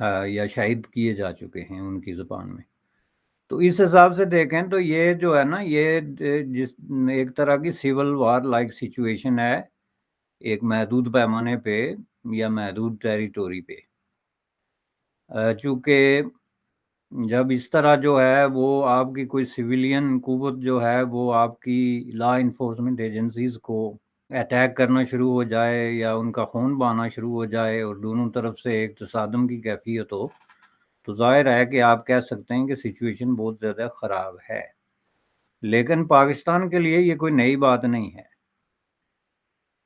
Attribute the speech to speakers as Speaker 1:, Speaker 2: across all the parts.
Speaker 1: یا شہید کیے جا چکے ہیں ان کی زبان میں۔ تو اس حساب سے دیکھیں تو یہ جو ہے نا، یہ جس ایک طرح کی سول وار لائک سچویشن ہے، ایک محدود پیمانے پہ یا محدود ٹیریٹوری پہ۔ چونکہ جب اس طرح جو ہے وہ آپ کی کوئی سویلین قوت جو ہے وہ آپ کی لا انفورسمنٹ ایجنسیز کو اٹیک کرنا شروع ہو جائے یا ان کا خون بہانا شروع ہو جائے اور دونوں طرف سے ایک تصادم کی کیفیت ہو، تو ظاہر ہے کہ آپ کہہ سکتے ہیں کہ سچویشن بہت زیادہ خراب ہے۔ لیکن پاکستان کے لیے یہ کوئی نئی بات نہیں ہے،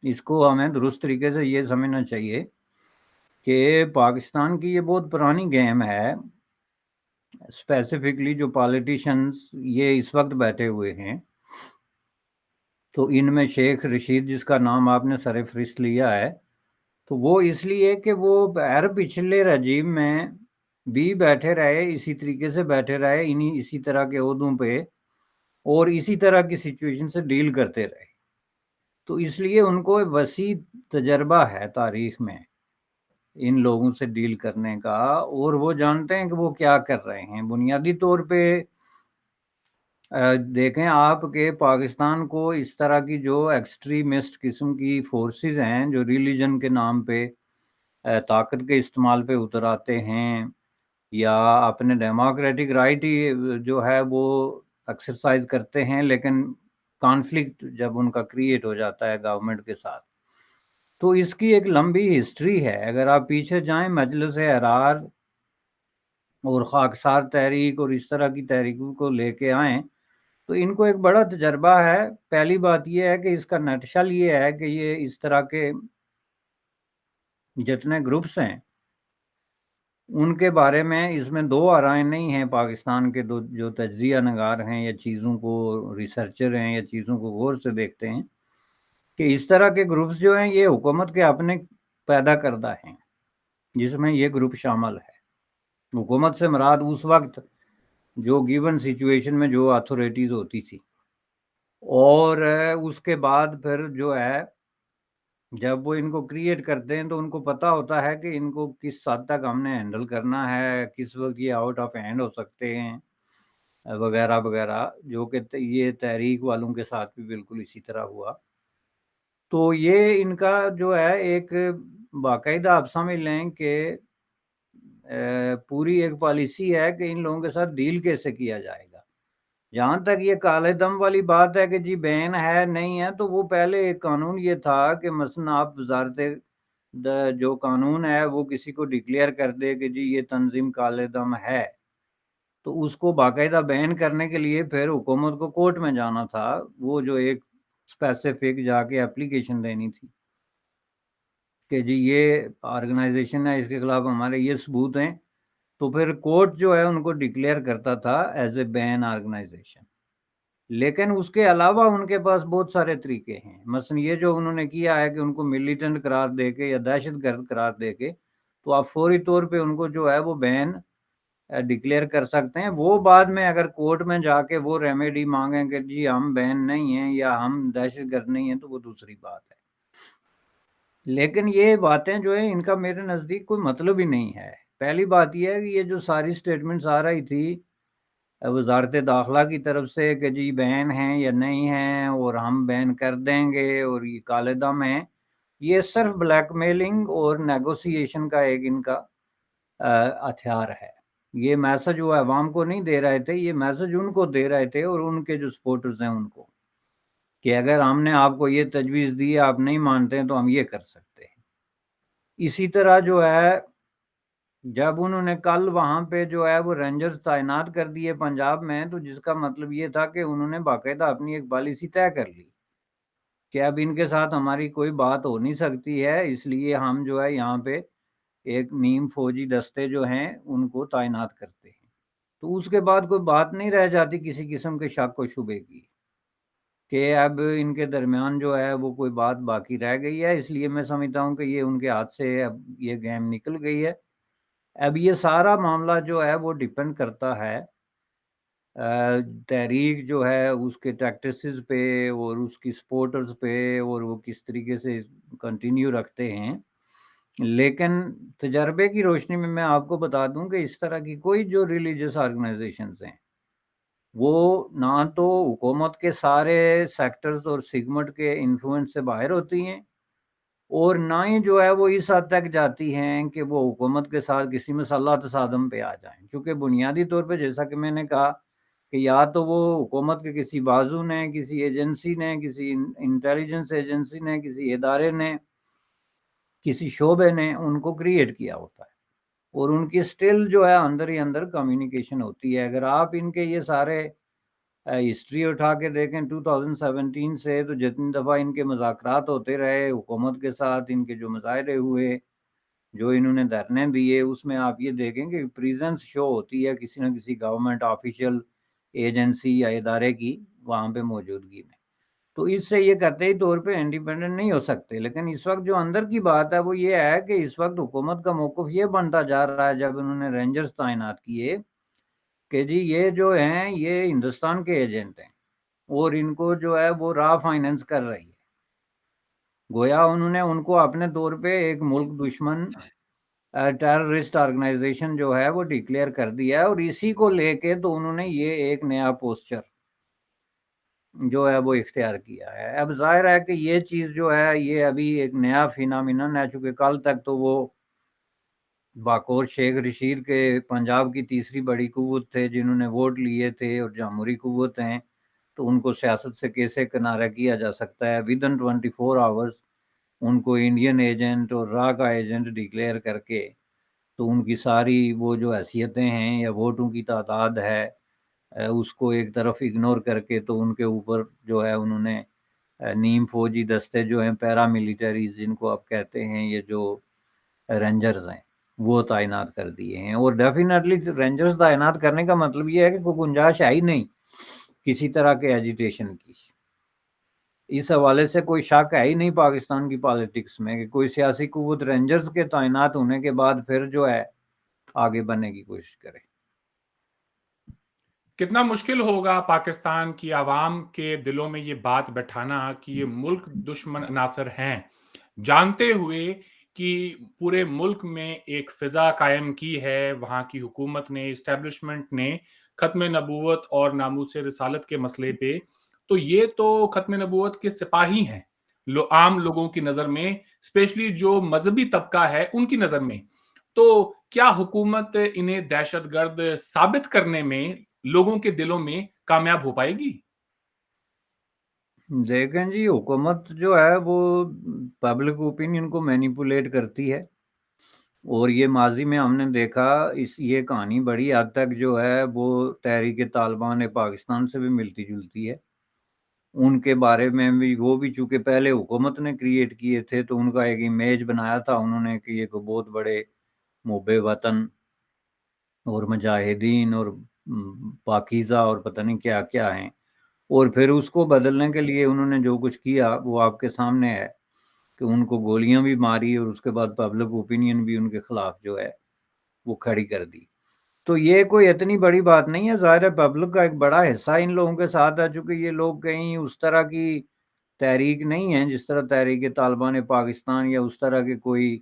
Speaker 1: اس کو ہمیں درست طریقے سے یہ سمجھنا چاہیے کہ پاکستان کی یہ بہت پرانی گیم ہے۔ اسپیسیفکلی جو پالیٹیشنز یہ اس وقت بیٹھے ہوئے ہیں، تو ان میں شیخ رشید جس کا نام آپ نے سر فہرست لیا ہے، تو وہ اس لیے کہ وہ پچھلے رجیم میں بھی بیٹھے رہے، اسی طریقے سے بیٹھے رہے اسی طرح کے عہدوں پہ اور اسی طرح کی سچویشن سے ڈیل کرتے رہے، تو اس لیے ان کو وسیع تجربہ ہے تاریخ میں ان لوگوں سے ڈیل کرنے کا، اور وہ جانتے ہیں کہ وہ کیا کر رہے ہیں۔ بنیادی طور پہ دیکھیں آپ کہ پاکستان کو اس طرح کی جو ایکسٹریمسٹ قسم کی فورسز ہیں جو ریلیجن کے نام پہ طاقت کے استعمال پہ اتر آتے ہیں، یا اپنے ڈیموکریٹک رائٹ ہی جو ہے وہ ایکسرسائز کرتے ہیں، لیکن کانفلکٹ جب ان کا کریٹ ہو جاتا ہے گورنمنٹ کے ساتھ، تو اس کی ایک لمبی ہسٹری ہے۔ اگر آپ پیچھے جائیں مجلس احرار اور خاکسار تحریک اور اس طرح کی تحریکوں کو لے کے آئیں، تو ان کو ایک بڑا تجربہ ہے۔ پہلی بات یہ ہے کہ اس کا نٹشل یہ ہے کہ یہ اس طرح کے جتنے گروپس ہیں ان کے بارے میں اس میں دو آرائیں نہیں ہیں پاکستان کے جو تجزیہ نگار ہیں یا چیزوں کو ریسرچر ہیں یا چیزوں کو غور سے دیکھتے ہیں، کہ اس طرح کے گروپس جو ہیں یہ حکومت کے اپنے پیدا کردہ ہیں، جس میں یہ گروپ شامل ہے۔ حکومت سے مراد اس وقت جو گیون سچویشن میں جو اتھارٹیز ہوتی تھی، اور اس کے بعد پھر جو ہے جب وہ ان کو کریٹ کرتے ہیں تو ان کو پتہ ہوتا ہے کہ ان کو کس حد تک ہم نے ہینڈل کرنا ہے، کس وقت یہ آؤٹ آف ہینڈ ہو سکتے ہیں وغیرہ وغیرہ، جو کہ یہ تحریک والوں کے ساتھ بھی بالکل اسی طرح ہوا۔ تو یہ ان کا جو ہے ایک باقاعدہ آپ سمجھ لیں کہ پوری ایک پالیسی ہے کہ ان لوگوں کے ساتھ ڈیل کیسے کیا جائے گا۔ جہاں تک یہ کالے دم والی بات ہے کہ جی بین ہے نہیں ہے، تو وہ پہلے ایک قانون یہ تھا کہ مثلا آپ وزارت جو قانون ہے وہ کسی کو ڈکلیئر کر دے کہ جی یہ تنظیم کالے دم ہے، تو اس کو باقاعدہ بین کرنے کے لیے پھر حکومت کو کورٹ میں جانا تھا، وہ جو ایک اسپیسیفک جا کے اپلیکیشن دینی تھی کہ جی یہ آرگنائزیشن ہے، اس کے خلاف ہمارے یہ ثبوت ہیں، تو پھر کورٹ جو ہے ان کو ڈکلیئر کرتا تھا ایز اے بین آرگنائزیشن۔ لیکن اس کے علاوہ ان کے پاس بہت سارے طریقے ہیں، مثلا یہ جو انہوں نے کیا ہے کہ ان کو ملیٹنٹ قرار دے کے یا دہشت گرد قرار دے کے، تو آپ فوری طور پہ ان کو جو ہے وہ بین ڈکلیئر کر سکتے ہیں۔ وہ بعد میں اگر کورٹ میں جا کے وہ ریمیڈی مانگیں کہ جی ہم بین نہیں ہیں یا ہم دہشت گرد نہیں ہیں، تو وہ دوسری بات ہے۔ لیکن یہ باتیں جو ہیں ان کا میرے نزدیک کوئی مطلب ہی نہیں ہے۔ پہلی بات یہ ہے کہ یہ جو ساری سٹیٹمنٹس آ رہی تھی وزارت داخلہ کی طرف سے کہ جی بین ہیں یا نہیں ہیں اور ہم بین کر دیں گے اور یہ کالے دم ہیں، یہ صرف بلیک میلنگ اور نیگوسیشن کا ایک ان کا ہتھیار ہے۔ یہ میسج وہ عوام کو نہیں دے رہے تھے، یہ میسج ان کو دے رہے تھے اور ان کے جو سپورٹرز ہیں ان کو، کہ اگر ہم نے آپ کو یہ تجویز دی آپ نہیں مانتے ہیں تو ہم یہ کر سکتے ہیں۔ اسی طرح جو ہے جب انہوں نے کل وہاں پہ جو ہے وہ رینجرز تعینات کر دیے پنجاب میں، تو جس کا مطلب یہ تھا کہ انہوں نے باقاعدہ اپنی ایک پالیسی طے کر لی کہ اب ان کے ساتھ ہماری کوئی بات ہو نہیں سکتی ہے، اس لیے ہم جو ہے یہاں پہ ایک نیم فوجی دستے جو ہیں ان کو تعینات کرتے ہیں۔ تو اس کے بعد کوئی بات نہیں رہ جاتی کسی قسم کے شک و شبے کی کہ اب ان کے درمیان جو ہے وہ کوئی بات باقی رہ گئی ہے، اس لیے میں سمجھتا ہوں کہ یہ ان کے ہاتھ سے اب یہ گیم نکل گئی ہے۔ اب یہ سارا معاملہ جو ہے وہ ڈیپینڈ کرتا ہے تحریک جو ہے اس کے ٹیکٹسز پہ اور اس کی سپورٹرز پہ، اور وہ کس طریقے سے کنٹینیو رکھتے ہیں۔ لیکن تجربے کی روشنی میں آپ کو بتا دوں کہ اس طرح کی کوئی جو ریلیجیس آرگنائزیشنز ہیں وہ نہ تو حکومت کے سارے سیکٹرز اور سیگمنٹ کے انفلوئنس سے باہر ہوتی ہیں، اور نہ ہی جو ہے وہ اس حد تک جاتی ہیں کہ وہ حکومت کے ساتھ کسی مسلح تصادم پہ آ جائیں، چونکہ بنیادی طور پہ جیسا کہ میں نے کہا کہ یا تو وہ حکومت کے کسی بازو نے، کسی ایجنسی نے، کسی انٹیلیجنس ایجنسی نے، کسی ادارے نے، کسی شعبے نے ان کو کریٹ کیا ہوتا ہے، اور ان کی سٹل جو ہے اندر ہی اندر کمیونیکیشن ہوتی ہے۔ اگر آپ ان کے یہ سارے ہسٹری اٹھا کے دیکھیں 2017 سے، تو جتنی دفعہ ان کے مذاکرات ہوتے رہے حکومت کے ساتھ، ان کے جو مظاہرے ہوئے، جو انہوں نے دھرنے دیے، اس میں آپ یہ دیکھیں کہ پریزنس شو ہوتی ہے کسی نہ کسی گورنمنٹ آفیشیل ایجنسی یا ادارے کی وہاں پہ موجودگی میں۔ تو اس سے یہ قطعی طور پہ انڈیپینڈنٹ نہیں ہو سکتے، لیکن اس وقت جو اندر کی بات ہے وہ یہ ہے کہ اس وقت حکومت کا موقف یہ بنتا جا رہا ہے، جب انہوں نے رینجرز تعینات کیے، کہ جی یہ جو ہیں یہ ہندوستان کے ایجنٹ ہیں، اور ان کو جو ہے وہ را فائننس کر رہی ہے، گویا انہوں نے ان کو اپنے طور پہ ایک ملک دشمن ٹیررسٹ آرگنائزیشن جو ہے وہ ڈکلیئر کر دیا ہے، اور اسی کو لے کے تو انہوں نے یہ ایک نیا پوسچر جو ہے وہ اختیار کیا ہے۔ اب ظاہر ہے کہ یہ چیز جو ہے یہ ابھی ایک نیا فینامینن ہے، چونکہ کل تک تو وہ باقور شیخ رشید کے پنجاب کی تیسری بڑی قوت تھے، جنہوں نے ووٹ لیے تھے اور جمہوری قوت ہیں، تو ان کو سیاست سے کیسے کنارہ کیا جا سکتا ہے؟ ود ان 24 آورز ان کو انڈین ایجنٹ اور را کا ایجنٹ ڈکلیئر کر کے، تو ان کی ساری وہ جو حیثیتیں ہیں یا ووٹوں کی تعداد ہے اس کو ایک طرف اگنور کر کے، تو ان کے اوپر جو ہے انہوں نے نیم فوجی دستے جو ہیں پیرا ملیٹریز جن کو آپ کہتے ہیں، یہ جو رینجرز ہیں وہ تعینات کر دیے ہیں۔ اور ڈیفینیٹلی رینجرز تعینات کرنے کا مطلب یہ ہے کہ کوئی گنجائش ہے ہی نہیں کسی طرح کے ایجیٹیشن کی۔ اس حوالے سے کوئی شک ہے ہی نہیں پاکستان کی پالیٹکس میں کہ کوئی سیاسی قوت رینجرز کے تعینات ہونے کے بعد پھر جو ہے آگے بننے کی کوشش کرے۔
Speaker 2: کتنا مشکل ہوگا پاکستان کی عوام کے دلوں میں یہ بات بٹھانا کہ یہ ملک دشمن عناصر ہیں، جانتے ہوئے کہ پورے ملک میں ایک فضا قائم کی ہے وہاں کی حکومت نے، اسٹیبلشمنٹ نے، ختم نبوت اور ناموس رسالت کے مسئلے پہ۔ تو یہ تو ختم نبوت کے سپاہی ہیں عام لوگوں کی نظر میں، اسپیشلی جو مذہبی طبقہ ہے ان کی نظر میں۔ تو کیا حکومت انہیں دہشت گرد ثابت کرنے میں لوگوں کے دلوں میں کامیاب ہو پائے گی؟
Speaker 1: دیکھیں جی، حکومت جو ہے وہ پبلک اوپینین کو مینیپولیٹ کرتی ہے، اور یہ ماضی میں ہم نے دیکھا، یہ کہانی بڑی حد تک جو ہے وہ تحریک طالبان پاکستان سے بھی ملتی جلتی ہے۔ ان کے بارے میں بھی وہ بھی چونکہ پہلے حکومت نے کریٹ کیے تھے، تو ان کا ایک امیج بنایا تھا انہوں نے کہ یہ کوئی بہت بڑے محب وطن اور مجاہدین اور پاکیزہ اور پتہ نہیں کیا کیا ہیں، اور پھر اس کو بدلنے کے لیے انہوں نے جو کچھ کیا وہ آپ کے سامنے ہے کہ ان کو گولیاں بھی ماری، اور اس کے بعد پبلک اوپینین بھی ان کے خلاف جو ہے وہ کھڑی کر دی۔ تو یہ کوئی اتنی بڑی بات نہیں ہے، ظاہر ہے پبلک کا ایک بڑا حصہ ان لوگوں کے ساتھ ہے، چونکہ یہ لوگ کہیں اس طرح کی تحریک نہیں ہیں جس طرح تحریک طالبان پاکستان یا اس طرح کے کوئی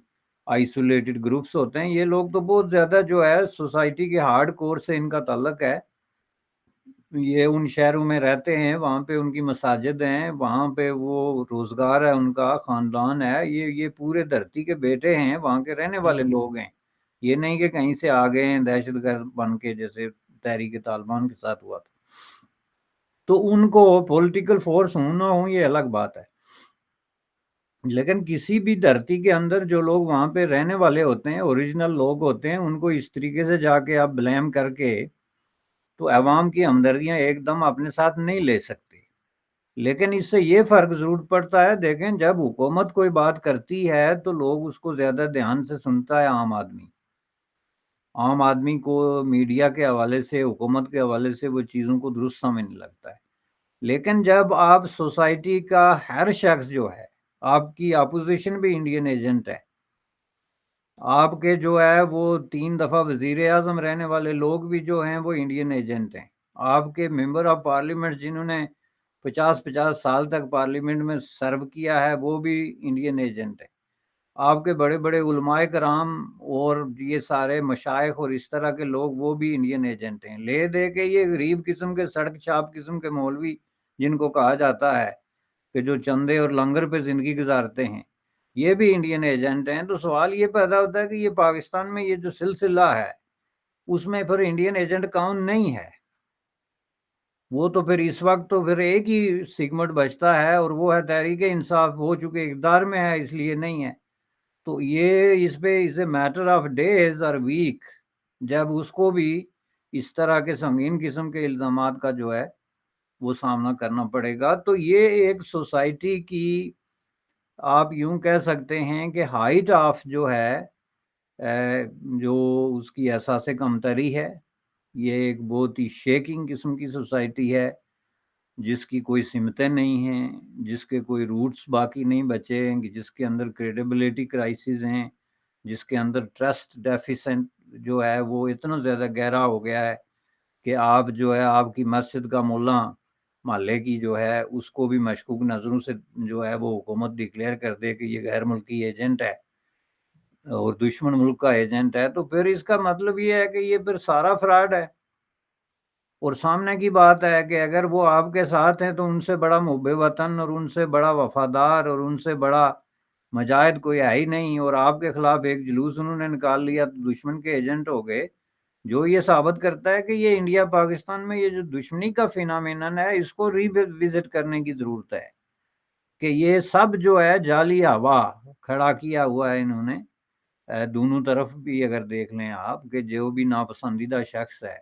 Speaker 1: آئسولیٹڈ گروپس ہوتے ہیں۔ یہ لوگ تو بہت زیادہ جو ہے سوسائٹی کے ہارڈ کور سے ان کا تعلق ہے، یہ ان شہروں میں رہتے ہیں، وہاں پہ ان کی مساجد ہیں، وہاں پہ وہ روزگار ہے، ان کا خاندان ہے، یہ پورے دھرتی کے بیٹے ہیں، وہاں کے رہنے والے لوگ ہیں۔ یہ نہیں کہ کہیں سے آ گئے ہیں دہشت گرد بن کے، جیسے تحریک طالبان کے ساتھ ہوا تھا۔ تو ان کو پولیٹیکل فورس ہوں نہ ہوں یہ الگ بات ہے، لیکن کسی بھی دھرتی کے اندر جو لوگ وہاں پہ رہنے والے ہوتے ہیں، اوریجنل لوگ ہوتے ہیں، ان کو اس طریقے سے جا کے آپ بلیم کر کے تو عوام کی ہمدردیاں ایک دم اپنے ساتھ نہیں لے سکتے۔ لیکن اس سے یہ فرق ضرور پڑتا ہے، دیکھیں جب حکومت کوئی بات کرتی ہے تو لوگ اس کو زیادہ دھیان سے سنتا ہے، عام آدمی کو میڈیا کے حوالے سے، حکومت کے حوالے سے وہ چیزوں کو درست سمجھنے لگتا ہے۔ لیکن جب آپ سوسائٹی کا ہر شخص جو ہے، آپ کی اپوزیشن بھی انڈین ایجنٹ ہے، آپ کے جو ہے وہ 3 دفعہ وزیر اعظم رہنے والے لوگ بھی جو ہیں وہ انڈین ایجنٹ ہیں، آپ کے ممبر آف پارلیمنٹ جنہوں نے 50 50 سال تک پارلیمنٹ میں سرو کیا ہے وہ بھی انڈین ایجنٹ ہے۔ آپ کے بڑے بڑے علماء کرام اور یہ سارے مشائخ اور اس طرح کے لوگ وہ بھی انڈین ایجنٹ ہیں، لے دے کے یہ غریب قسم کے سڑک چھاپ قسم کے مولوی جن کو کہا جاتا ہے کہ جو چندے اور لنگر پہ زندگی گزارتے ہیں، یہ بھی انڈین ایجنٹ ہیں۔ تو سوال یہ پیدا ہوتا ہے کہ یہ پاکستان میں یہ جو سلسلہ ہے اس میں پھر انڈین ایجنٹ کون نہیں ہے؟ وہ تو پھر اس وقت تو پھر ایک ہی سیگمنٹ بچتا ہے اور وہ ہے تحریک انصاف، وہ چونکہ اقتدار میں ہے اس لیے نہیں ہے۔ تو یہ اس پہ از اے میٹر آف ڈیز اور ویک جب اس کو بھی اس طرح کے سنگین قسم کے الزامات کا جو ہے وہ سامنا کرنا پڑے گا۔ تو یہ ایک سوسائٹی کی آپ یوں کہہ سکتے ہیں کہ ہائٹ آف جو ہے جو اس کی احساس کمتری ہے، یہ ایک بہت ہی شیکنگ قسم کی سوسائٹی ہے جس کی کوئی سمتیں نہیں ہیں، جس کے کوئی روٹس باقی نہیں بچے ہیں، جس کے اندر کریڈیبلٹی کرائسز ہیں، جس کے اندر ٹرسٹ ڈیفیسنٹ جو ہے وہ اتنا زیادہ گہرا ہو گیا ہے کہ آپ جو ہے آپ کی مسجد کا مولا محلے کی جو ہے اس کو بھی مشکوک نظروں سے جو ہے وہ حکومت ڈکلیئر کر دے کہ یہ غیر ملکی ایجنٹ ہے اور دشمن ملک کا ایجنٹ ہے، تو پھر اس کا مطلب یہ ہے کہ یہ پھر سارا فراڈ ہے۔ اور سامنے کی بات ہے کہ اگر وہ آپ کے ساتھ ہیں تو ان سے بڑا محب وطن اور ان سے بڑا وفادار اور ان سے بڑا مجاہد کوئی ہے ہی نہیں، اور آپ کے خلاف ایک جلوس انہوں نے نکال لیا تو دشمن کے ایجنٹ ہو گئے، جو یہ ثابت کرتا ہے کہ یہ انڈیا پاکستان میں یہ جو دشمنی کا فینامینن ہے اس کو ری وزٹ کرنے کی ضرورت ہے کہ یہ سب جو ہے جعلی ہوا کھڑا کیا ہوا ہے انہوں نے دونوں طرف بھی۔ اگر دیکھ لیں آپ کہ جو بھی ناپسندیدہ شخص ہے،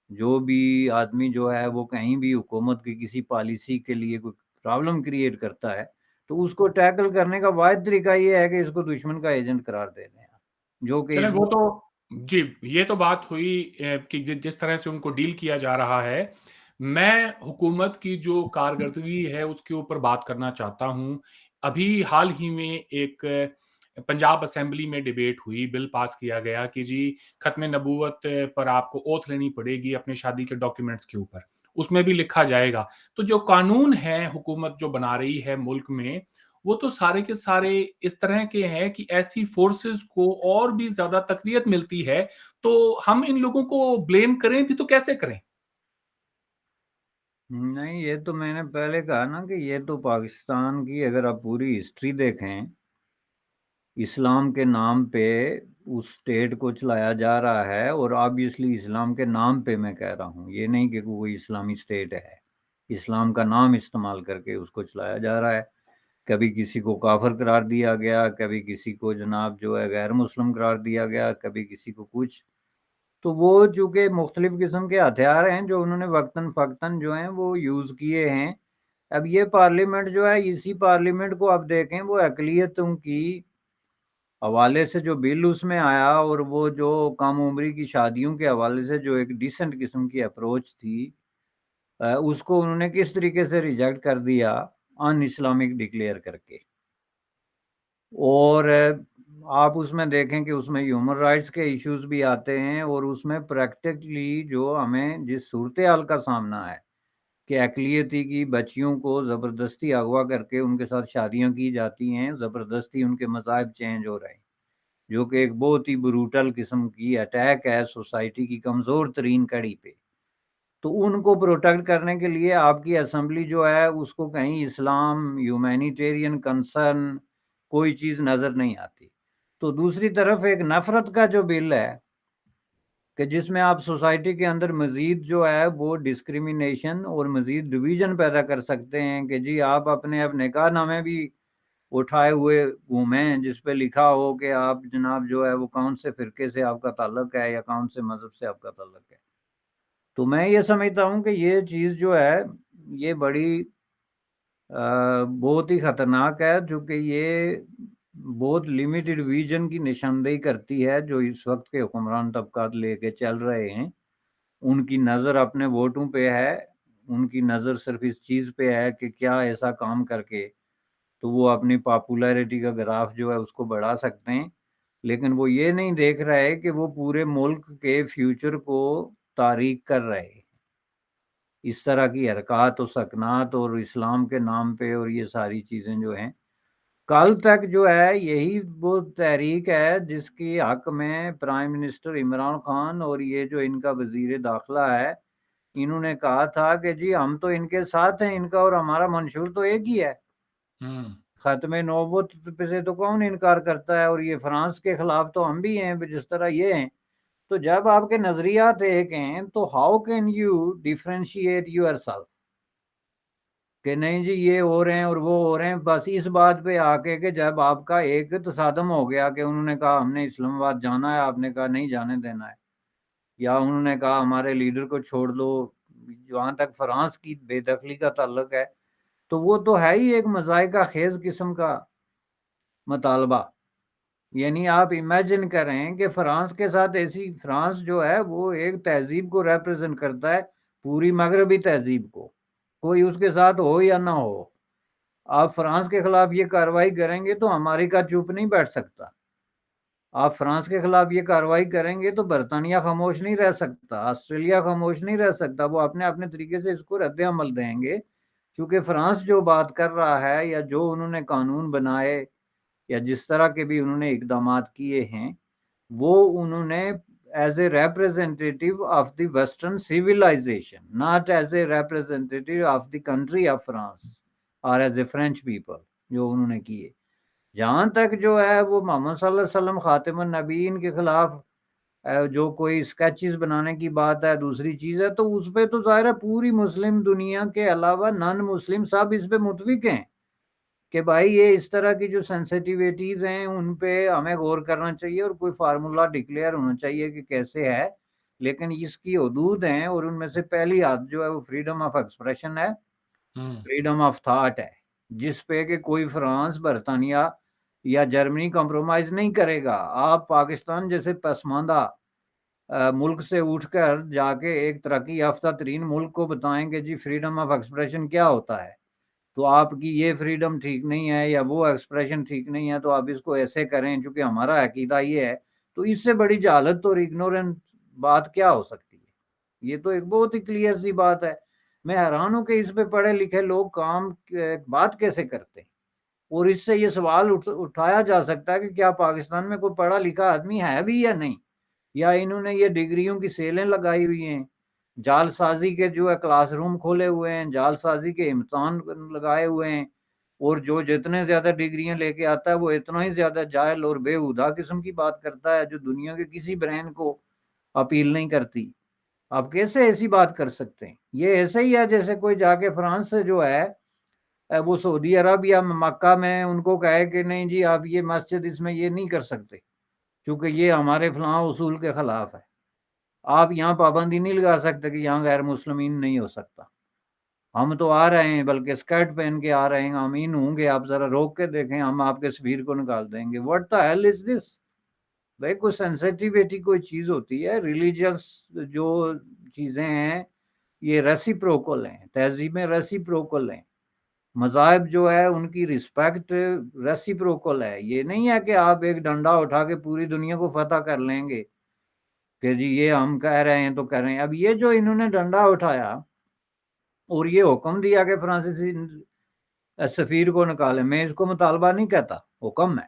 Speaker 1: جو بھی آدمی جو ہے وہ کہیں بھی حکومت کی کسی پالیسی کے لیے کوئی پرابلم کریٹ کرتا ہے تو اس کو ٹیکل کرنے کا واحد طریقہ یہ ہے کہ اس کو دشمن کا ایجنٹ قرار دے دیں، جو کہ
Speaker 2: چلیں
Speaker 1: اس
Speaker 2: وہ
Speaker 1: وقت۔
Speaker 2: تو جی، یہ تو بات ہوئی کہ جس طرح سے ان کو ڈیل کیا جا رہا ہے۔ میں حکومت کی جو کارکردگی ہے اس کے اوپر بات کرنا چاہتا ہوں۔ ابھی حال ہی میں ایک پنجاب اسمبلی میں ڈیبیٹ ہوئی، بل پاس کیا گیا کہ جی ختم نبوت پر آپ کو اوتھ لینی پڑے گی اپنے شادی کے ڈاکیومنٹس کے اوپر، اس میں بھی لکھا جائے گا۔ تو جو قانون ہے حکومت جو بنا رہی ہے ملک میں، وہ تو سارے کے سارے اس طرح کے ہیں کہ ایسی فورسز کو اور بھی زیادہ تقویت ملتی ہے، تو ہم ان لوگوں کو بلیم کریں بھی تو کیسے کریں؟
Speaker 1: نہیں، یہ تو میں نے پہلے کہا نا کہ یہ تو پاکستان کی اگر آپ پوری ہسٹری دیکھیں، اسلام کے نام پہ اس سٹیٹ کو چلایا جا رہا ہے، اور آبویسلی اسلام کے نام پہ میں کہہ رہا ہوں، یہ نہیں کہ کوئی اسلامی سٹیٹ ہے، اسلام کا نام استعمال کر کے اس کو چلایا جا رہا ہے۔ کبھی کسی کو کافر قرار دیا گیا، کبھی کسی کو جناب جو ہے غیر مسلم قرار دیا گیا، کبھی کسی کو کچھ۔ تو وہ چونکہ مختلف قسم کے ہتھیار ہیں جو انہوں نے وقتاً فوقتاً جو ہیں وہ یوز کیے ہیں۔ اب یہ پارلیمنٹ جو ہے، اسی پارلیمنٹ کو اب دیکھیں، وہ اقلیتوں کی حوالے سے جو بل اس میں آیا اور وہ جو کم عمری کی شادیوں کے حوالے سے جو ایک ڈیسنٹ قسم کی اپروچ تھی، اس کو انہوں نے کس طریقے سے ریجیکٹ کر دیا، ان اسلامک ڈکلیئر کر کے۔ اور آپ اس میں دیکھیں کہ اس میں ہیومن رائٹس کے ایشوز بھی آتے ہیں، اور اس میں پریکٹیکلی جو ہمیں جس صورتحال کا سامنا ہے کہ اقلیتی کی بچیوں کو زبردستی اغوا کر کے ان کے ساتھ شادیاں کی جاتی ہیں، زبردستی ان کے مذاہب چینج ہو رہے ہیں، جو کہ ایک بہت ہی بروٹل قسم کی اٹیک ہے سوسائٹی کی کمزور ترین کڑی پہ۔ تو ان کو پروٹیکٹ کرنے کے لیے آپ کی اسمبلی جو ہے اس کو کہیں اسلام، ہیومینیٹیرین کنسرن کوئی چیز نظر نہیں آتی۔ تو دوسری طرف ایک نفرت کا جو بل ہے کہ جس میں آپ سوسائٹی کے اندر مزید جو ہے وہ ڈسکریمنیشن اور مزید ڈویژن پیدا کر سکتے ہیں کہ جی آپ اپنے اب نکاح نامے بھی اٹھائے ہوئے گھومیں جس پہ لکھا ہو کہ آپ جناب جو ہے وہ کون سے فرقے سے آپ کا تعلق ہے یا کون سے مذہب سے آپ کا تعلق ہے۔ تو میں یہ سمجھتا ہوں کہ یہ چیز جو ہے یہ بڑی بہت ہی خطرناک ہے، چونکہ یہ بہت لمیٹڈ ویژن کی نشاندہی کرتی ہے جو اس وقت کے حکمران طبقات لے کے چل رہے ہیں۔ ان کی نظر اپنے ووٹوں پہ ہے، ان کی نظر صرف اس چیز پہ ہے کہ کیا ایسا کام کر کے تو وہ اپنی پاپولیرٹی کا گراف جو ہے اس کو بڑھا سکتے ہیں، لیکن وہ یہ نہیں دیکھ رہے کہ وہ پورے ملک کے فیوچر کو تاریک کر رہے ہیں۔ اس طرح کی حرکات و سکنات اور اسلام کے نام پہ اور یہ ساری چیزیں جو ہیں کل تک جو ہے یہی وہ تحریک ہے جس کی حق میں پرائم منسٹر عمران خان اور یہ جو ان کا وزیر داخلہ ہے، انہوں نے کہا تھا کہ جی ہم تو ان کے ساتھ ہیں، ان کا اور ہمارا منشور تو ایک ہی ہے، ختم نوبت سے تو کون انکار کرتا ہے، اور یہ فرانس کے خلاف تو ہم بھی ہیں جس طرح یہ ہیں۔ تو جب آپ کے نظریات ایک ہیں تو how can you differentiate your self, کہ نہیں جی یہ ہو رہے ہیں اور وہ ہو رہے ہیں، بس اس بات پہ آ کے کہ جب آپ کا ایک تصادم ہو گیا کہ انہوں نے کہا ہم نے اسلام آباد جانا ہے، آپ نے کہا نہیں جانے دینا ہے، یا انہوں نے کہا ہمارے لیڈر کو چھوڑ دو، جہاں تک فرانس کی بے دخلی کا تعلق ہے تو وہ تو ہے ہی ایک مذائقہ خیز قسم کا مطالبہ۔ یعنی آپ امیجن کریں کہ فرانس کے ساتھ ایسی، فرانس جو ہے وہ ایک تہذیب کو ریپرزینٹ کرتا ہے، پوری مغربی تہذیب کو، کوئی اس کے ساتھ ہو یا نہ ہو، آپ فرانس کے خلاف یہ کارروائی کریں گے تو امریکہ چپ نہیں بیٹھ سکتا، آپ فرانس کے خلاف یہ کارروائی کریں گے تو برطانیہ خاموش نہیں رہ سکتا، آسٹریلیا خاموش نہیں رہ سکتا، وہ اپنے اپنے طریقے سے اس کو رد عمل دیں گے، چونکہ فرانس جو بات کر رہا ہے یا جو انہوں نے قانون بنائے یا جس طرح کے بھی انہوں نے اقدامات کیے ہیں، وہ انہوں نے as a representative of the western civilisation, not as a representative of the country of France اور ایز اے فرینچ پیپل جو انہوں نے کیے۔ جہاں تک جو ہے وہ محمد صلی اللہ علیہ وسلم خاتم النبیین کے خلاف جو کوئی اسکیچز بنانے کی بات ہے، دوسری چیز ہے، تو اس پہ تو ظاہر ہے پوری مسلم دنیا کے علاوہ نان مسلم سب اس پہ متفق ہیں کہ بھائی یہ اس طرح کی جو سینسیٹیویٹیز ہیں ان پہ ہمیں غور کرنا چاہیے، اور کوئی فارمولا ڈکلیئر ہونا چاہیے کہ کیسے ہے، لیکن اس کی حدود ہیں، اور ان میں سے پہلی حد جو ہے وہ فریڈم آف ایکسپریشن ہے، فریڈم آف تھاٹ ہے، جس پہ کہ کوئی فرانس، برطانیہ یا جرمنی کمپرومائز نہیں کرے گا۔ آپ پاکستان جیسے پسماندہ ملک سے اٹھ کر جا کے ایک ترقی یافتہ ترین ملک کو بتائیں کہ جی فریڈم آف ایکسپریشن کیا ہوتا ہے، تو آپ کی یہ فریڈم ٹھیک نہیں ہے یا وہ ایکسپریشن ٹھیک نہیں ہے، تو آپ اس کو ایسے کریں چونکہ ہمارا عقیدہ یہ ہے، تو اس سے بڑی جہالت اور اگنورنٹ بات کیا ہو سکتی ہے؟ یہ تو ایک بہت ہی کلیئر سی بات ہے۔ میں حیران ہوں کہ اس پہ پڑھے لکھے لوگ کام بات کیسے کرتے ہیں، اور اس سے یہ سوال اٹھایا جا سکتا ہے کہ کیا پاکستان میں کوئی پڑھا لکھا آدمی ہے بھی یا نہیں، یا انہوں نے یہ ڈگریوں کی سیلیں لگائی ہوئی ہیں، جال سازی کے جو ہے کلاس روم کھولے ہوئے ہیں، جال سازی کے امتحان لگائے ہوئے ہیں، اور جو جتنے زیادہ ڈگریاں لے کے آتا ہے وہ اتنا ہی زیادہ جاہل اور بےہودہ قسم کی بات کرتا ہے جو دنیا کے کسی برین کو اپیل نہیں کرتی۔ آپ کیسے ایسی بات کر سکتے ہیں؟ یہ ایسے ہی ہے جیسے کوئی جا کے فرانس سے جو ہے وہ سعودی عرب یا مکہ میں ان کو کہے کہ نہیں جی آپ یہ مسجد اس میں یہ نہیں کر سکتے چونکہ یہ ہمارے فلاں اصول کے خلاف ہے، آپ یہاں پابندی نہیں لگا سکتے کہ یہاں غیر مسلمین نہیں ہو سکتا، ہم تو آ رہے ہیں بلکہ اسکرٹ پہن کے آ رہے ہیں، امین ہوں گے، آپ ذرا روک کے دیکھیں ہم آپ کے سفیر کو نکال دیں گے۔ واٹ دا ہیل از دس؟ بھائی کوئی سینسیٹیویٹی کوئی چیز ہوتی ہے، ریلیجیس جو چیزیں ہیں یہ ریسیپروکل ہیں، تہذیبیں ریسیپروکل ہیں، مذاہب جو ہے ان کی رسپیکٹ ریسیپروکل ہے، یہ نہیں ہے کہ آپ ایک ڈنڈا اٹھا کے پوری دنیا کو فتح کر لیں گے کہ جی یہ ہم کہہ رہے ہیں تو کہہ رہے ہیں۔ اب یہ جو انہوں نے ڈنڈا اٹھایا اور یہ حکم دیا کہ فرانسیسی سفیر کو نکالے، میں اس کو مطالبہ نہیں کہتا، حکم ہے،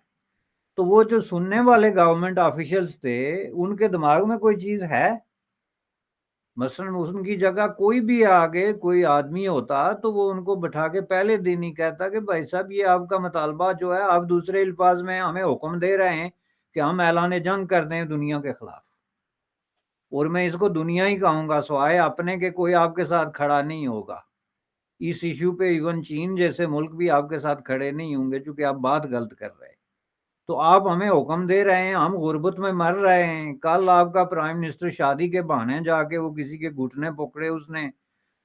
Speaker 1: تو وہ جو سننے والے گورنمنٹ آفیشلز تھے ان کے دماغ میں کوئی چیز ہے؟ مثلاً ان کی جگہ کوئی بھی آگے کوئی آدمی ہوتا تو وہ ان کو بٹھا کے پہلے دن ہی کہتا کہ بھائی صاحب یہ آپ کا مطالبہ جو ہے آپ دوسرے الفاظ میں ہمیں حکم دے رہے ہیں کہ ہم اعلان جنگ کر دیں دنیا کے خلاف، اور میں اس کو دنیا ہی کہوں گا سوائے اپنے کے کوئی آپ کے ساتھ کھڑا نہیں ہوگا اس ایشو پہ، ایون چین جیسے ملک بھی آپ کے ساتھ کھڑے نہیں ہوں گے چونکہ آپ بات غلط کر رہے ہیں، تو آپ ہمیں حکم دے رہے ہیں، ہم غربت میں مر رہے ہیں۔ کل آپ کا پرائم منسٹر شادی کے بہانے جا کے وہ کسی کے گھٹنے پکڑے اس نے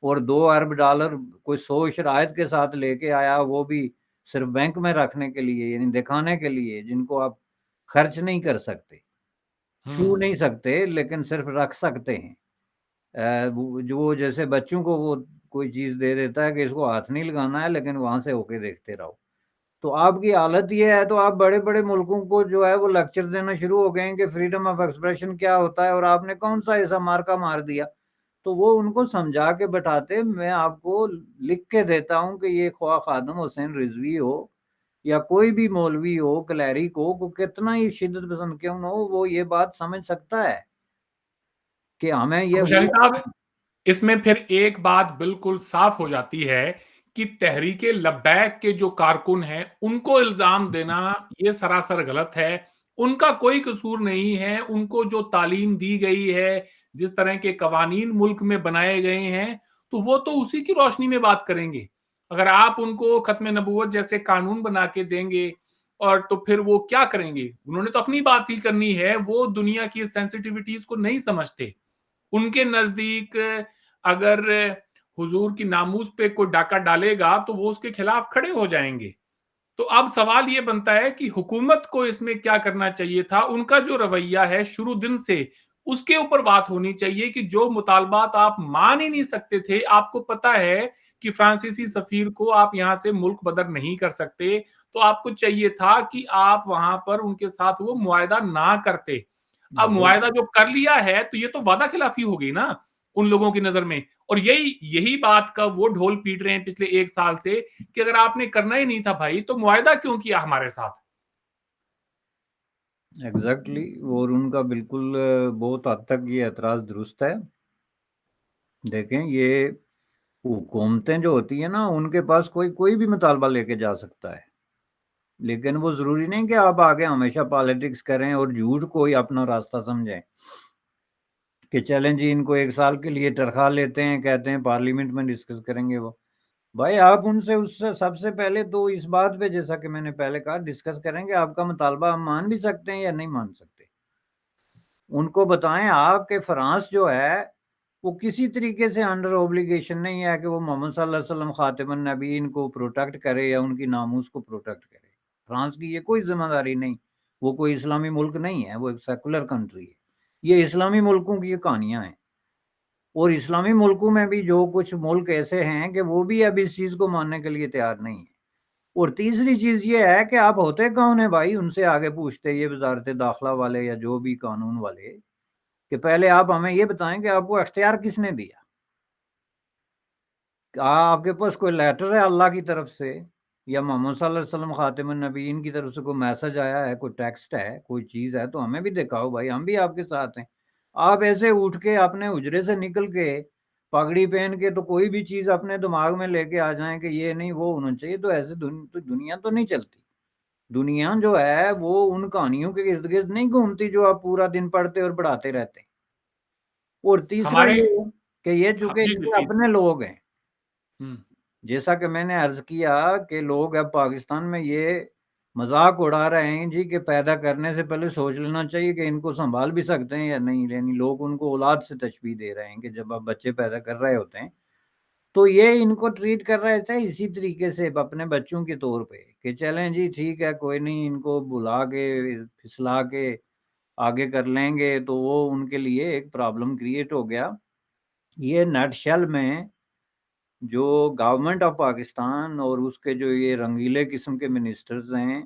Speaker 1: اور $2 ارب کوئی 100 شرائط کے ساتھ لے کے آیا، وہ بھی صرف بینک میں رکھنے کے لیے، یعنی دکھانے کے لیے، جن کو آپ خرچ نہیں کر سکتے، چھو نہیں سکتے لیکن صرف رکھ سکتے ہیں۔ جو جیسے بچوں کو وہ کوئی چیز دے دیتا ہے کہ اس کو ہاتھ نہیں لگانا ہے لیکن وہاں سے ہو کے دیکھتے رہو، تو آپ کی حالت یہ ہے، تو آپ بڑے بڑے ملکوں کو جو ہے وہ لیکچر دینا شروع ہو گئے ہیں کہ فریڈم آف ایکسپریشن کیا ہوتا ہے، اور آپ نے کون سا ایسا مارکا مار دیا، تو وہ ان کو سمجھا کے بٹھاتے۔ میں آپ کو لکھ کے دیتا ہوں کہ یہ خواہ خادم حسین رضوی ہو یا کوئی بھی مولوی ہو کلیرک ہو کو کتنا ہی شدت پسند کیوں نہ ہو وہ یہ بات سمجھ سکتا ہے کہ ہمیں یہ
Speaker 2: بشانی صاحب اس میں پھر ایک بات بالکل صاف ہو جاتی ہے کہ تحریک لبیک کے جو کارکن ہیں ان کو الزام دینا یہ سراسر غلط ہے. ان کا کوئی قصور نہیں ہے. ان کو جو تعلیم دی گئی ہے، جس طرح کے قوانین ملک میں بنائے گئے ہیں، تو وہ تو اسی کی روشنی میں بات کریں گے. اگر آپ ان کو ختم نبوت جیسے قانون بنا کے دیں گے اور تو پھر وہ کیا کریں گے؟ انہوں نے تو اپنی بات ہی کرنی ہے. وہ دنیا کی سینسٹیوٹیز کو نہیں سمجھتے. ان کے نزدیک اگر حضور کی ناموس پہ کوئی ڈاکہ ڈالے گا تو وہ اس کے خلاف کھڑے ہو جائیں گے. تو اب سوال یہ بنتا ہے کہ حکومت کو اس میں کیا کرنا چاہیے تھا. ان کا جو رویہ ہے شروع دن سے اس کے اوپر بات ہونی چاہیے کہ جو مطالبات آپ مان ہی نہیں سکتے تھے. آپ کو پتا ہے کہ فرانسیسی سفیر کو آپ یہاں سے ملک بدر نہیں کر سکتے، تو آپ کو چاہیے تھا کہ آپ وہاں پر ان کے ساتھ وہ معاہدہ نہ کرتے. اب معاہدہ جو کر لیا ہے تو یہ تو وعدہ خلافی ہو گئی نا ان لوگوں کی نظر میں. اور یہی بات کا وہ ڈھول پیٹ رہے ہیں پچھلے ایک سال سے کہ اگر آپ نے کرنا ہی نہیں تھا بھائی تو معاہدہ کیوں کیا ہمارے ساتھ.
Speaker 1: ایگزیکٹلی اور ان کا بالکل بہت حد تک یہ اعتراض درست ہے. دیکھیں یہ حکومتیں جو ہوتی ہیں نا ان کے پاس کوئی بھی مطالبہ لے کے جا سکتا ہے، لیکن وہ ضروری نہیں کہ آپ آگے ہمیشہ پالیٹکس کریں اور جھوٹ کو ہی اپنا راستہ سمجھیں کہ چلیں جی ان کو 1 سال کے لیے تنخواہ لیتے ہیں، کہتے ہیں پارلیمنٹ میں ڈسکس کریں گے. وہ بھائی آپ ان سے اس سے سب سے پہلے تو اس بات پہ جیسا کہ میں نے پہلے کہا ڈسکس کریں گے آپ کا مطالبہ ہم مان بھی سکتے ہیں یا نہیں مان سکتے. ان کو بتائیں آپ کے فرانس جو ہے وہ کسی طریقے سے انڈر اوبلیگیشن نہیں ہے کہ وہ محمد صلی اللہ علیہ وسلم خاتم النبیین کو پروٹیکٹ کرے یا ان کی ناموس کو پروٹیکٹ کرے. فرانس کی یہ کوئی ذمہ داری نہیں. وہ کوئی اسلامی ملک نہیں ہے، وہ ایک سیکولر کنٹری ہے. یہ اسلامی ملکوں کی کہانیاں ہیں، اور اسلامی ملکوں میں بھی جو کچھ ملک ایسے ہیں کہ وہ بھی اب اس چیز کو ماننے کے لیے تیار نہیں ہے. اور تیسری چیز یہ ہے کہ آپ ہوتے کون ہیں بھائی ان سے آگے پوچھتے یہ وزارت داخلہ والے یا جو بھی قانون والے کہ پہلے آپ ہمیں یہ بتائیں کہ آپ کو اختیار کس نے دیا. آپ کے پاس کوئی لیٹر ہے اللہ کی طرف سے یا محمد صلی اللہ علیہ وسلم خاتم النبیین کی طرف سے کوئی میسج آیا ہے، کوئی ٹیکسٹ ہے، کوئی چیز ہے تو ہمیں بھی دکھاؤ بھائی، ہم بھی آپ کے ساتھ ہیں. آپ ایسے اٹھ کے اپنے حجرے سے نکل کے پگڑی پہن کے تو کوئی بھی چیز اپنے دماغ میں لے کے آ جائیں کہ یہ نہیں وہ ہونا چاہیے، تو ایسے دنیا تو نہیں چلتی. دنیا جو ہے وہ ان کہانیوں کے ارد گرد نہیں گھومتی جو آپ پورا دن پڑھتے اور پڑھاتے رہتے ہیں. اور تیسرا
Speaker 2: ہمارے
Speaker 1: یہ کہ یہ چونکہ
Speaker 2: جی
Speaker 1: ان
Speaker 2: جی
Speaker 1: کے
Speaker 2: پلیز.
Speaker 1: اپنے لوگ ہیں، جیسا کہ میں نے عرض کیا کہ لوگ اب پاکستان میں یہ مذاق اڑا رہے ہیں جی کہ پیدا کرنے سے پہلے سوچ لینا چاہیے کہ ان کو سنبھال بھی سکتے ہیں یا نہیں. یعنی لوگ ان کو اولاد سے تشبیہ دے رہے ہیں کہ جب آپ بچے پیدا کر رہے ہوتے ہیں تو یہ ان کو ٹریٹ کر رہے تھے اسی طریقے سے اپنے بچوں کے طور پہ کہ چلیں جی ٹھیک ہے کوئی نہیں، ان کو بلا کے پھسلا کے آگے کر لیں گے. تو وہ ان کے لیے ایک پرابلم کریٹ ہو گیا. یہ نٹ شل میں جو گورنمنٹ آف پاکستان اور اس کے جو یہ رنگیلے قسم کے منسٹرز ہیں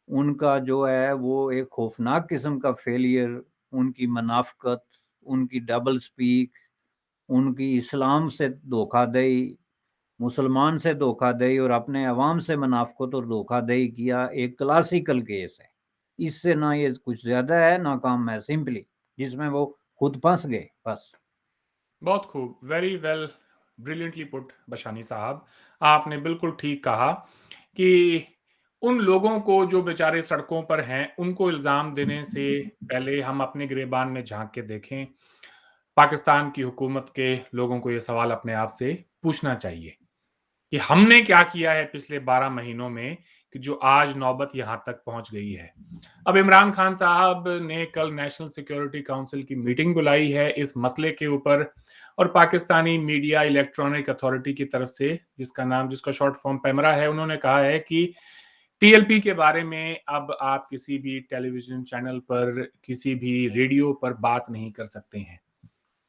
Speaker 1: ان کا جو ہے وہ ایک خوفناک قسم کا فیلئر، ان کی منافقت، ان کی ڈبل سپیک، ان کی اسلام سے دھوکہ دہی، مسلمان سے دھوکہ دہی اور اپنے عوام سے منافقت اور دھوکہ دہی کیا ایک کلاسیکل کیس ہے. اس سے نہ یہ کچھ زیادہ ہے نہ کام ہے، سمپلی جس میں وہ خود پھنس گئے بس.
Speaker 2: بہت خوب، ویری ویل، بریلینٹلی پٹ بشانی صاحب. آپ نے بالکل ٹھیک کہا کہ ان لوگوں کو جو بیچارے سڑکوں پر ہیں ان کو الزام دینے سے پہلے ہم اپنے گریبان میں جھانک کے دیکھیں. پاکستان کی حکومت کے لوگوں کو یہ سوال اپنے آپ سے پوچھنا چاہیے کہ ہم نے کیا کیا ہے پچھلے 12 مہینوں میں کہ جو آج نوبت یہاں تک پہنچ گئی ہے. اب عمران خان صاحب نے کل نیشنل سیکیورٹی کونسل کی میٹنگ بلائی ہے اس مسئلے کے اوپر، اور پاکستانی میڈیا الیکٹرانک اتھارٹی کی طرف سے جس کا شارٹ فارم پیمرا ہے، انہوں نے کہا ہے کہ ٹی ایل پی کے بارے میں اب آپ کسی بھی ٹیلی ویژن چینل پر، کسی بھی ریڈیو پر بات نہیں کر سکتے ہیں.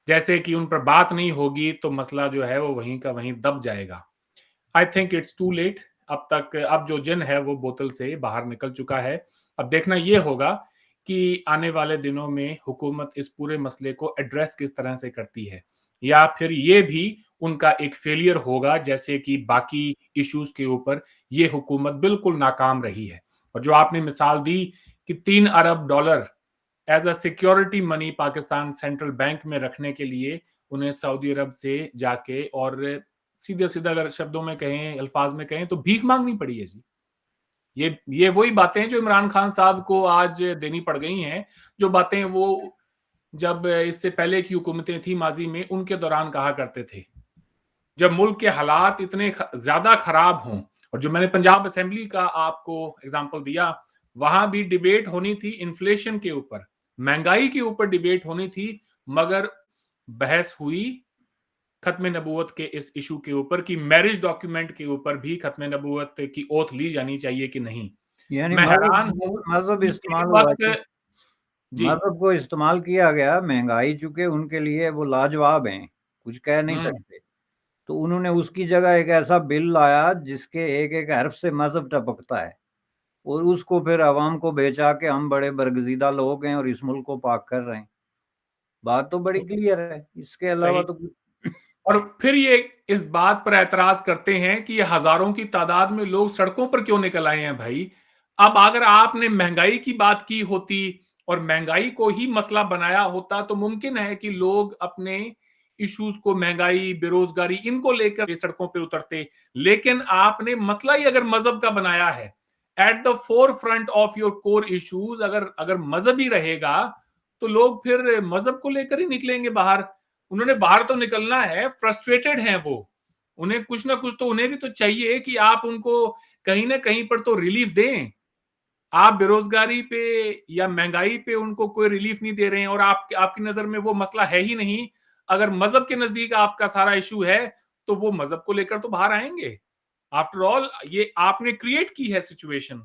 Speaker 2: جیسے کہ ان پر بات نہیں ہوگی تو مسئلہ جو ہے وہ وہیں کا وہیں دب جائے گا. I think it's too late. اب جو جن ہے وہ بوتل سے باہر نکل چکا ہے. اب دیکھنا یہ ہوگا کہ آنے والے دنوں میں حکومت اس پورے مسئلے کو ایڈریس کس طرح سے کرتی ہے، یا پھر یہ بھی ان کا ایک فیلئر ہوگا, جیسے کہ باقی ایشوز کے اوپر یہ حکومت بالکل ناکام رہی ہے. اور جو آپ نے مثال دی کہ $3 ارب as a security money Pakistan central bank میں رکھنے کے لیے انہیں سعودی عرب سے جا کے, اور سیدھے سیدھا اگر شبدوں میں کہیں, الفاظ میں کہیں, تو بھیک مانگنی پڑی ہے جی. یہ وہی باتیں جو عمران خان صاحب کو آج دینی پڑ گئی ہیں, جو باتیں وہ جب اس سے پہلے کی حکومتیں تھیں ماضی میں ان کے دوران کہا کرتے تھے. جب ملک کے حالات اتنے زیادہ خراب ہوں, اور جو میں نے پنجاب اسمبلی کا آپ کو اگزامپل دیا, وہاں بھی ڈیبیٹ ہونی تھی انفلیشن کے اوپر, مہنگائی کے اوپر ڈیبیٹ ہونی تھی, مگر بحث ہوئی ختم نبوت کے اس ایشو کے اوپر کہ میرج ڈاکیومنٹ کے اوپر بھی ختم نبوت کی اوتھ لی جانی چاہیے کہ نہیں.
Speaker 1: یعنی
Speaker 2: میں حیران ہوں
Speaker 1: مذہب
Speaker 2: کہ
Speaker 1: استعمال
Speaker 2: ایک
Speaker 1: ہوا,
Speaker 2: وقت جی
Speaker 1: مذہب کو استعمال کیا گیا. مہنگائی چونکہ ان کے لیے وہ لاجواب ہیں, کچھ کہہ نہیں سکتے, تو انہوں نے اس کی جگہ ایک ایسا بل لایا جس کے ایک ایک حرف سے مذہب ٹپکتا ہے, اور اس کو پھر عوام کو بیچا کہ ہم بڑے برگزیدہ لوگ ہیں اور اس ملک کو پاک کر رہے ہیں. بات تو بڑی کلیئر ہے, اس کے علاوہ
Speaker 2: صحیح.
Speaker 1: تو
Speaker 2: اور پھر یہ اس بات پر اعتراض کرتے ہیں کہ یہ ہزاروں کی تعداد میں لوگ سڑکوں پر کیوں نکل آئے ہیں بھائی. اب اگر آپ نے مہنگائی کی بات کی ہوتی اور مہنگائی کو ہی مسئلہ بنایا ہوتا تو ممکن ہے کہ لوگ اپنے ایشوز کو, مہنگائی, بے روزگاری, ان کو لے کر سڑکوں پہ اترتے. لیکن آپ نے مسئلہ ہی اگر مذہب کا بنایا ہے, at the forefront of your core issues اگر مذہب ہی رہے گا تو لوگ پھر مذہب کو لے کر ہی نکلیں گے باہر. انہوں نے باہر تو نکلنا ہے, فرسٹریٹڈ ہیں وہ, انہیں کچھ نہ کچھ تو انہیں بھی تو چاہیے کہ آپ ان کو کہیں نہ کہیں پر تو ریلیف دیں. آپ بے روزگاری پہ یا مہنگائی پہ ان کو کوئی ریلیف نہیں دے رہے ہیں, اور آپ کی نظر میں وہ مسئلہ ہے ہی نہیں. اگر مذہب کے نزدیک آپ کا سارا ایشو ہے تو وہ مذہب کو لے کر تو باہر آئیں گے. آفٹر آل یہ آپ نے کریٹ کی ہے سچویشن.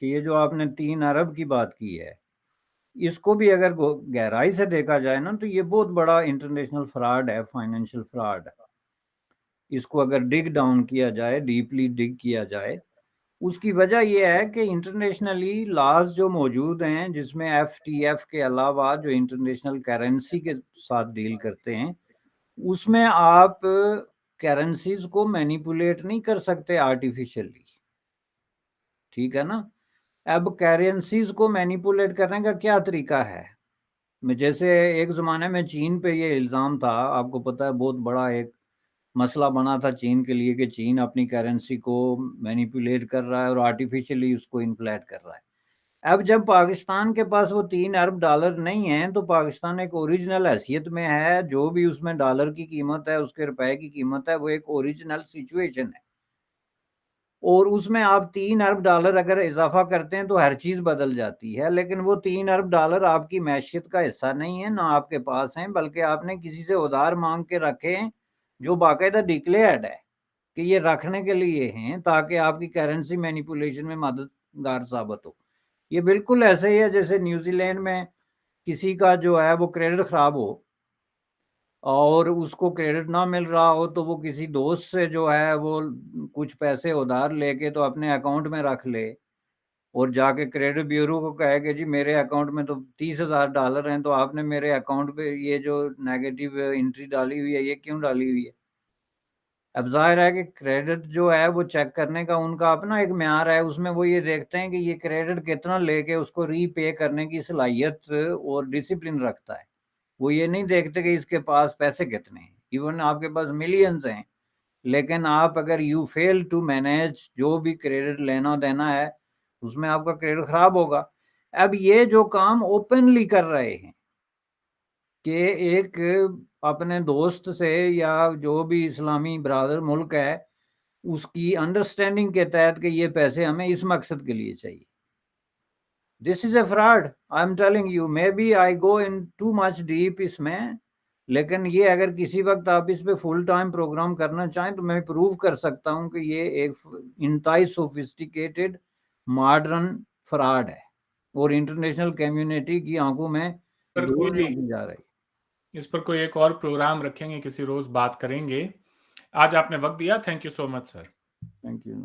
Speaker 1: یہ جو آپ نے 3 ارب کی بات کی ہے, اس کو بھی اگر گہرائی سے دیکھا جائے نا تو یہ بہت بڑا انٹرنیشنل فراڈ ہے, فائنینشیل فراڈ. اس کو اگر ڈگ ڈاؤن کیا جائے, ڈیپلی ڈگ کیا جائے, اس کی وجہ یہ ہے کہ انٹرنیشنلی لاز جو موجود ہیں, جس میں FTF کے علاوہ جو انٹرنیشنل کرنسی کے ساتھ ڈیل کرتے ہیں, اس میں آپ کرنسیز کو مینیپولیٹ نہیں کر سکتے آرٹیفیشلی, ٹھیک ہے نا. اب کرنسیز کو مینیپولیٹ کرنے کا کیا طریقہ ہے؟ جیسے ایک زمانے میں چین پہ یہ الزام تھا, آپ کو پتہ ہے, بہت بڑا ایک مسئلہ بنا تھا چین کے لیے کہ چین اپنی کرنسی کو مینیپولیٹ کر رہا ہے اور آرٹیفیشلی اس کو انفلیٹ کر رہا ہے. اب جب پاکستان کے پاس وہ $3 ارب نہیں ہیں تو پاکستان ایک اوریجنل حیثیت میں ہے, جو بھی اس میں ڈالر کی قیمت ہے, اس کے روپے کی قیمت ہے, وہ ایک اوریجنل سچویشن ہے, اور اس میں آپ $3 ارب اگر اضافہ کرتے ہیں تو ہر چیز بدل جاتی ہے. لیکن وہ $3 ارب آپ کی معیشت کا حصہ نہیں ہے, نہ آپ کے پاس ہیں, بلکہ آپ نے کسی سے ادھار مانگ کے رکھے ہیں جو باقاعدہ ڈکلیئرڈ ہے کہ یہ رکھنے کے لیے ہیں تاکہ آپ کی کرنسی مینیپولیشن میں مددگار ثابت ہو. یہ بالکل ایسے ہی ہے جیسے نیوزی لینڈ میں کسی کا جو ہے وہ کریڈٹ خراب ہو اور اس کو کریڈٹ نہ مل رہا ہو, تو وہ کسی دوست سے جو ہے وہ کچھ پیسے ادھار لے کے تو اپنے اکاؤنٹ میں رکھ لے, اور جا کے کریڈٹ بیورو کو کہے کہ جی میرے اکاؤنٹ میں تو $30,000 ہیں, تو آپ نے میرے اکاؤنٹ پہ یہ جو نیگیٹو انٹری ڈالی ہوئی ہے یہ کیوں ڈالی ہوئی ہے؟ اب ظاہر ہے کہ کریڈٹ جو ہے وہ چیک کرنے کا ان کا اپنا ایک معیار ہے, اس میں وہ یہ دیکھتے ہیں کہ یہ کریڈٹ کتنا لے کے اس کو ری پے کرنے کی صلاحیت اور ڈسپلن رکھتا ہے. وہ یہ نہیں دیکھتے کہ اس کے پاس پیسے کتنے ہیں. ایون آپ کے پاس ملینز ہیں, لیکن آپ اگر یو فیل ٹو مینیج جو بھی کریڈٹ لینا دینا ہے, اس میں آپ کا کریڈٹ خراب ہوگا. اب یہ جو کام اوپنلی کر رہے ہیں کہ ایک اپنے دوست سے یا جو بھی اسلامی برادر ملک ہے اس کی انڈرسٹینڈنگ کے تحت کہ یہ پیسے ہمیں اس مقصد کے لیے چاہیے, this is a fraud. I am telling you, may be I go in too much deep اس میں, لیکن یہ اگر کسی وقت آپ اس پہ فل ٹائم پروگرام کرنا چاہیں تو میں پروو کر سکتا ہوں کہ یہ ایک انتہائی سوفسٹیکیٹڈ ماڈرن فراڈ ہے, اور انٹرنیشنل کمیونٹی کی آنکھوں میں دھول جھونکی جا رہی ہے.
Speaker 2: اس پر کوئی ایک اور پروگرام رکھیں گے, کسی روز بات کریں گے. آج آپ نے وقت دیا, thank you so much sir.
Speaker 1: Thank you.